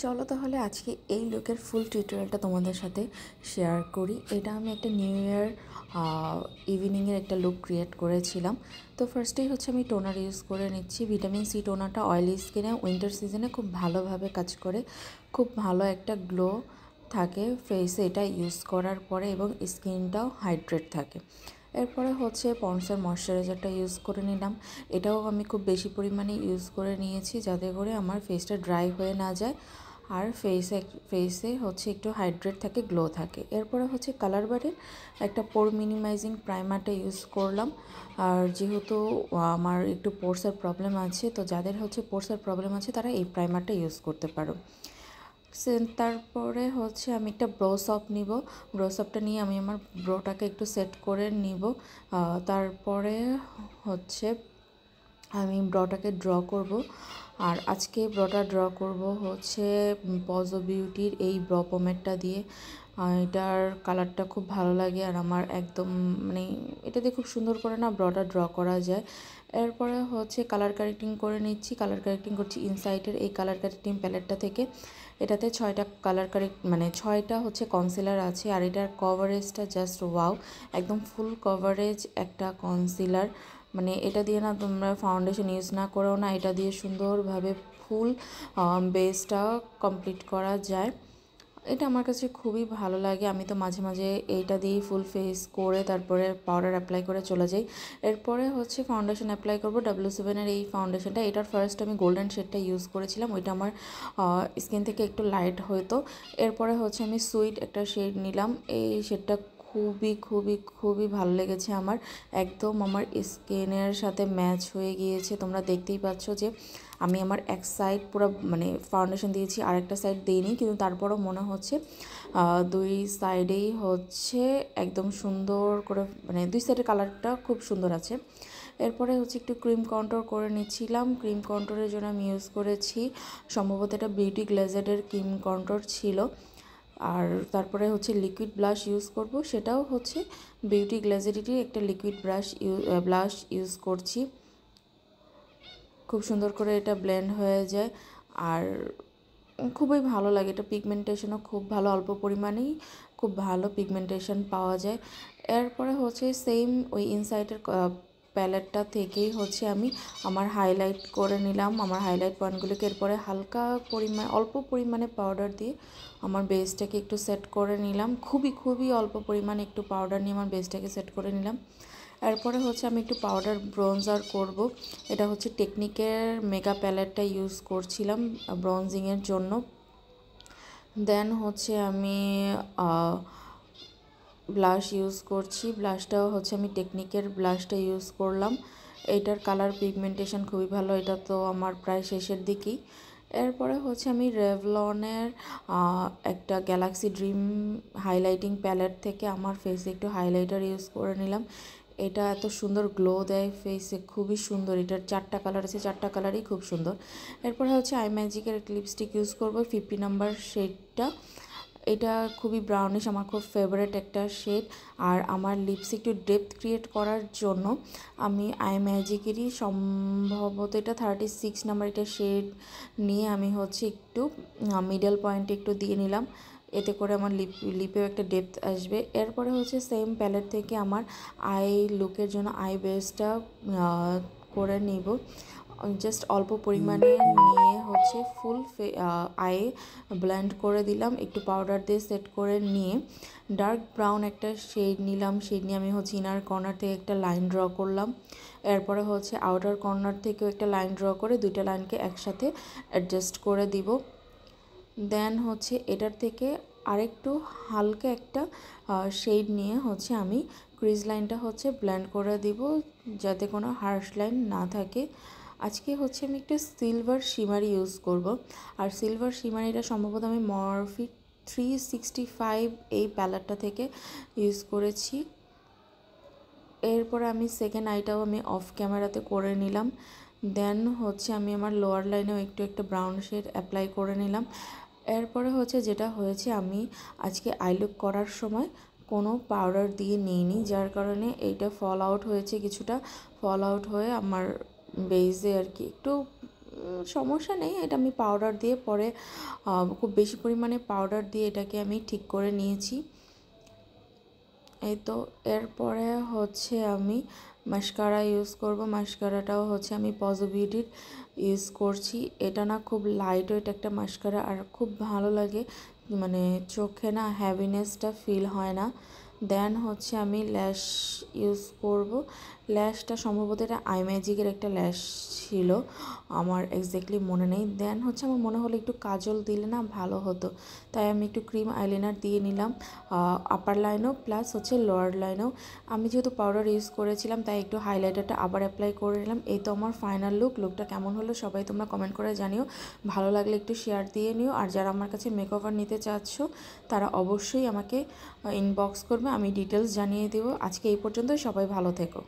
চলো তাহলে আজকে এই লুকের ফুল টিউটোরিয়ালটা তোমাদের সাথে শেয়ার করি। এটা আমি একটা নিউ ইয়ার ইভিনিংয়ের একটা লুক ক্রিয়েট করেছিলাম। তো ফার্স্টেই হচ্ছে আমি টোনার ইউজ করে নিচ্ছি। ভিটামিন সি টোনারটা অয়েলি স্কিনে উইন্টার সিজনে খুব ভালোভাবে কাজ করে, খুব ভালো একটা গ্লো থাকে ফেসে এটা ইউজ করার পরে, এবং স্কিনটাও হাইড্রেট থাকে। এরপরে হচ্ছে পন্ডসের ময়শ্চারাইজারটা ইউজ করে নিলাম। এটাও আমি খুব বেশি পরিমাণে ইউজ করে নিয়েছি যাতে করে আমার ফেসটা ড্রাই হয়ে না যায়, আর ফেসে হচ্ছে একটু হাইড্রেট থাকে, গ্লো থাকে। এরপরে হচ্ছে কালার বারের একটা পোর মিনিমাইজিং প্রাইমারটা ইউজ করলাম। আর যেহেতু আমার একটু পোর্সের প্রবলেম আছে, তো যাদের হচ্ছে পোর্সের প্রবলেম আছে তারা এই প্রাইমারটা ইউজ করতে পারো। তারপরে হচ্ছে আমি একটা ব্রো সপ নিব। ব্রো সপটা নিয়ে আমি আমার ব্রোটাকে একটু সেট করে নিব। তারপরে হচ্ছে আমি ব্রটাকে ড্র করব। আর আজকে ব্রটা ড্র করব হচ্ছে পজো বিউটির এই ব্র পমেটটা দিয়ে। এটার কালারটা খুব ভালো লাগে, আর আমার একদম মানে এটা দিয়ে খুব সুন্দর করে না ব্রটা ড্র করা যায়। এরপরে হচ্ছে কালার কারেক্টিং করে নিচ্ছি। কালার কারেক্টিং করছি ইনসাইটের এই কালার কারেক্টিং প্যালেটটা থেকে। এটাতে 6টা কালার মানে 6টা হচ্ছে কনসিলার আছে, আর এটার কভারেজটা জাস্ট ওয়াও, একদম ফুল কভারেজ একটা কনসিলার। মানে এটা দিয়ে না তোমরা ফাউন্ডেশন ইউজ না করেও না, এটা দিয়ে সুন্দরভাবে ফুল বেসটা কমপ্লিট করা যায়। এটা আমার কাছে খুবই ভালো লাগে। আমি তো মাঝে মাঝে এইটা দিয়েই ফুল ফেস করে তারপরে পাউডার অ্যাপ্লাই করে চলে যাই। এরপরে হচ্ছে ফাউন্ডেশন অ্যাপ্লাই করব। W7-এর এই ফাউন্ডেশনটা, এটার ফার্স্ট আমি গোল্ডেন শেডটা ইউজ করেছিলাম, ওইটা আমার স্কিন থেকে একটু লাইট হতো। এরপরে হচ্ছে আমি সুইট একটা শেড নিলাম। এই শেডটা খুবই খুবই খুবই ভালো লেগেছে আমার, একদম আমার স্কিনের সাথে ম্যাচ হয়ে গিয়েছে। তোমরা দেখতেই পাচ্ছ যে আমি আমার এক সাইড পুরো মানে ফাউন্ডেশন দিয়েছি, আরেকটা সাইড দিইনি, কিন্তু তারপরও মনে হচ্ছে দুই সাইডেই হচ্ছে একদম সুন্দর করে, মানে দুই সাইডের কালারটা খুব সুন্দর আছে। এরপরে হচ্ছে একটু ক্রিম কন্ট্রোল করে নিচ্ছিলাম। ক্রিম কন্ট্রোলের জন্য আমি ইউজ করেছি সম্ভবত এটা বিউটি গ্লেজেডের ক্রিম কন্ট্রোল ছিল। আর তারপরে হচ্ছে লিকুইড ব্লাশ ইউজ করব, সেটাও হচ্ছে বিউটি গ্লেজেডিটির একটা লিকুইড ব্লাশ ইউজ করছি। খুব সুন্দর করে এটা ব্লেন্ড হয়ে যায়, আর খুবই ভালো লাগে। এটা পিগমেন্টেশনও খুব ভালো, অল্প পরিমাণেই খুব ভালো পিগমেন্টেশন পাওয়া যায়। এরপরে হচ্ছে সেম ওই ইনসাইটের প্যালেটটা থেকেই হচ্ছে আমি আমার হাইলাইট করে নিলাম আমার হাইলাইট পয়েন্টগুলোকে। এরপরে হালকা অল্প পরিমাণে পাউডার দিয়ে আমার বেসটাকে একটু সেট করে নিলাম। খুবই খুবই অল্প পরিমাণে একটু পাউডার নিয়ে আমার বেসটাকে সেট করে নিলাম। এরপরে হচ্ছে আমি একটু পাউডার ব্রোঞ্জার করব। এটা হচ্ছে টেকনিকের মেগা প্যালেটটা ইউজ করছিলাম ব্রোঞ্জিংয়ের জন্য। দেন হচ্ছে আমি ব্লাশ ইউজ করছি। ব্লাশটাও হচ্ছে আমি টেকনিকের ব্লাশটা ইউজ করলাম। এইটার কালার পিগমেন্টেশন খুবই ভালো, এটা তো আমার প্রায় শেষের দিকেই। এরপরে হচ্ছে আমি রেভলনের একটা গ্যালাক্সি ড্রিম হাইলাইটিং প্যালেট থেকে আমার ফেসে একটু হাইলাইটার ইউজ করে নিলাম। এটা এত সুন্দর গ্লো দেয় ফেসে, খুবই সুন্দর। এটার 4টা কালার আছে, 4টা কালারই খুব সুন্দর। এরপরে হচ্ছে আই ম্যাজিকের একটা লিপস্টিক ইউজ করবো 50 নাম্বার শেডটা। এটা খুবই ব্রাউনিশ, আমার খুব ফেভারিট একটা শেড। আর আমার লিপস একটু ডেপথ ক্রিয়েট করার জন্য আমি আই ম্যাজিকেরই সম্ভবত এটা 36 নাম্বার এটা শেড নিয়ে আমি হচ্ছে একটু মিডল পয়েন্টে একটু দিয়ে নিলাম, এতে করে আমার লিপেও একটা ডেপথ আসবে। এরপরে হচ্ছে সেম প্যালেট থেকে আমার আই লুকের জন্য আই বেসটা করে নিব। জাস্ট অল্প পরিমাণে নিয়ে হচ্ছে ফুল আয়ে ব্লেন্ড করে দিলাম, একটু পাউডার দিয়ে সেট করে নিয়ে ডার্ক ব্রাউন একটা শেড নিলাম। শেড নিয়ে আমি হচ্ছে ইনার কর্নার থেকে একটা লাইন ড্র করলাম। এরপরে হচ্ছে আউটার কর্নার থেকেও একটা লাইন ড্র করে দুইটা লাইনকে একসাথে অ্যাডজাস্ট করে দিব। দেন হচ্ছে এটার থেকে আরেকটু হালকা একটা শেড নিয়ে হচ্ছে আমি ক্রিজ লাইনটা হচ্ছে ব্লেন্ড করে দিব, যাতে কোনো হার্শ লাইন না থাকে। আজকে হচ্ছে আমি একটা সিলভার শিমারি ইউজ করব। আর সিলভার শিমারিটা সম্ভবত আমি মরফি 365 এই প্যালেটটা থেকে ইউজ করেছি। এরপরে আমি সেকেন্ড আইটাও আমি অফ ক্যামেরাতে করে নিলাম। দেন হচ্ছে আমি আমার লোয়ার লাইনেও একটু একটা ব্রাউন শেড অ্যাপ্লাই করে নিলাম। এরপরে হচ্ছে যেটা হয়েছে, আমি আজকে আইলুক করার সময় কোনো পাউডার দিয়ে নিইনি, যার কারণে এইটা ফল আউট হয়েছে, কিছুটা ফল আউট হয়ে আমার বেজে আর কি একটু সমস্যা নেই, এটা আমি পাউডার দিয়ে পরে খুব বেশি পরিমাণে পাউডার দিয়ে এটাকে আমি ঠিক করে নিয়েছি। এই তো এরপরে হচ্ছে আমি মাস্কারা ইউজ করব। মাস্কারাটাও হচ্ছে আমি পজ বিউটির ইউজ করছি। এটা না খুব লাইট ওয়েট একটা মাস্কারা, আর খুব ভালো লাগে, মানে চোখে না হ্যাভিনেসটা ফিল হয় না। দেন হচ্ছে আমি ল্যাশ ইউজ করব। ল্যাশটা সম্ভবত এটা আই ম্যাজিকের একটা ল্যাশ ছিল, আমার এক্স্যাক্টলি মনে নেই। দেন হচ্ছে আমার মনে হলো একটু কাজল দিলে না ভালো হতো, তাই আমি একটু ক্রিম আইলাইনার দিয়ে নিলাম, আপার লাইনও প্লাস হচ্ছে লোয়ার লাইনেও। আমি যেহেতু পাউডার ইউজ করেছিলাম তাই একটু হাইলাইটারটা আবার অ্যাপ্লাই করে নিলাম। এই তো আমার ফাইনাল লুকটা কেমন হলো সবাই তোমরা কমেন্ট করে জানিও, ভালো লাগলে একটু শেয়ার দিয়ে নিও। আর যারা আমার কাছে মেকওভার নিতে চাচ্ছ তারা অবশ্যই আমাকে ইনবক্স করবে, আমি ডিটেলস জানিয়ে দেবো। আজকে এই পর্যন্ত, সবাই ভালো থেকো।